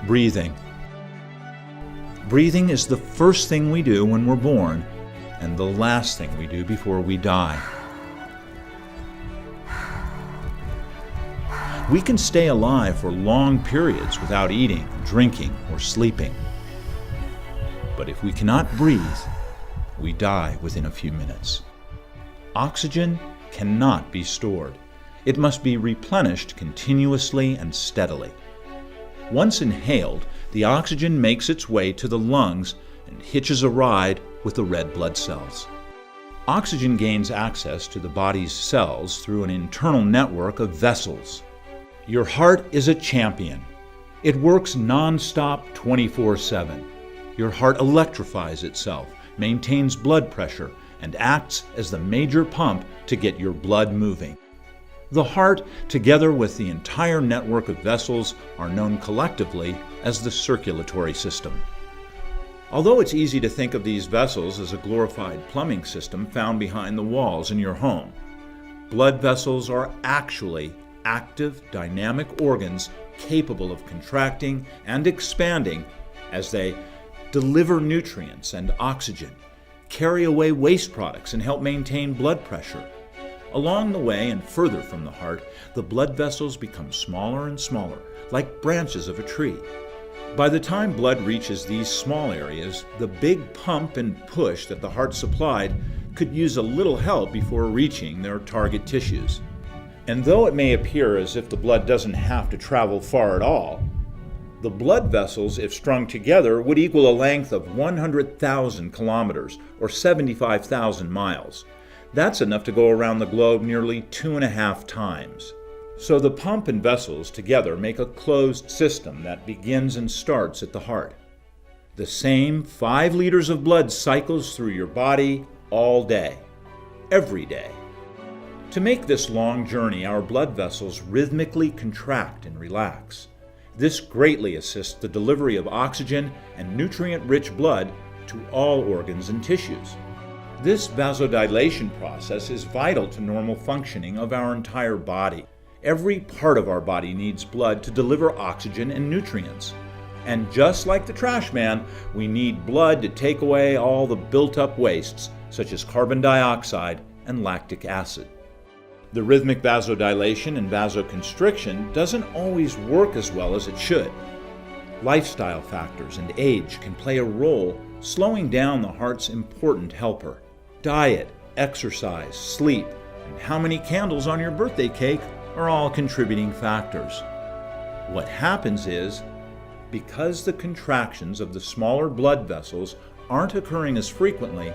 Breathing. Breathing is the first thing we do when we're born and the last thing we do before we die. We can stay alive for long periods without eating, drinking, or sleeping. But if we cannot breathe, we die within a few minutes. Oxygen cannot be stored. It must be replenished continuously and steadily. Once inhaled, the oxygen makes its way to the lungs and hitches a ride with the red blood cells. Oxygen gains access to the body's cells through an internal network of vessels. Your heart is a champion. It works non-stop 24/7. Your heart electrifies itself, maintains blood pressure, and acts as the major pump to get your blood moving. The heart, together with the entire network of vessels, are known collectively as the circulatory system. Although it's easy to think of these vessels as a glorified plumbing system found behind the walls in your home, blood vessels are actually active, dynamic organs capable of contracting and expanding as they deliver nutrients and oxygen, carry away waste products, and help maintain blood pressure. Along the way and further from the heart, the blood vessels become smaller and smaller, like branches of a tree. By the time blood reaches these small areas, the big pump and push that the heart supplied could use a little help before reaching their target tissues. And though it may appear as if the blood doesn't have to travel far at all, the blood vessels, if strung together, would equal a length of 100,000 kilometers, or 75,000 miles. That's enough to go around the globe nearly 2.5 times. So the pump and vessels together make a closed system that begins and starts at the heart. The same 5 liters of blood cycles through your body all day, every day. To make this long journey, our blood vessels rhythmically contract and relax. This greatly assists the delivery of oxygen and nutrient-rich blood to all organs and tissues. This vasodilation process is vital to normal functioning of our entire body. Every part of our body needs blood to deliver oxygen and nutrients. And just like the trash man, we need blood to take away all the built-up wastes, such as carbon dioxide and lactic acid. The rhythmic vasodilation and vasoconstriction doesn't always work as well as it should. Lifestyle factors and age can play a role slowing down the heart's important helper. Diet, exercise, sleep, and how many candles on your birthday cake are all contributing factors. What happens is, because the contractions of the smaller blood vessels aren't occurring as frequently,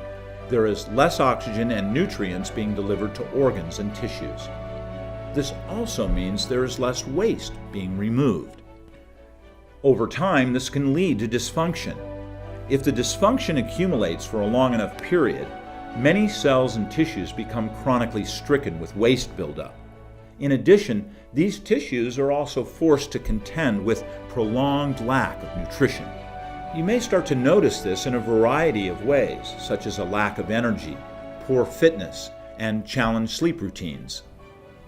there is less oxygen and nutrients being delivered to organs and tissues. This also means there is less waste being removed. Over time, this can lead to dysfunction. If the dysfunction accumulates for a long enough period, many cells and tissues become chronically stricken with waste buildup. In addition, these tissues are also forced to contend with prolonged lack of nutrition. You may start to notice this in a variety of ways, such as a lack of energy, poor fitness, and challenged sleep routines.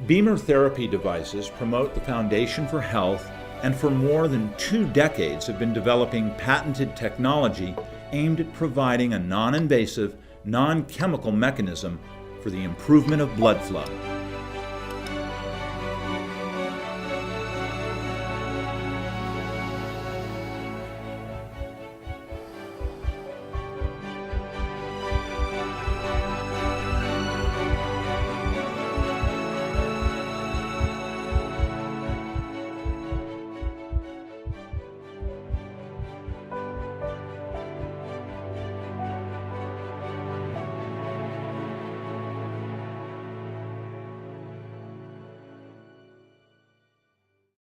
Beamer therapy devices promote the foundation for health, and for more than 2 decades have been developing patented technology aimed at providing a non-invasive, non-chemical mechanism for the improvement of blood flow.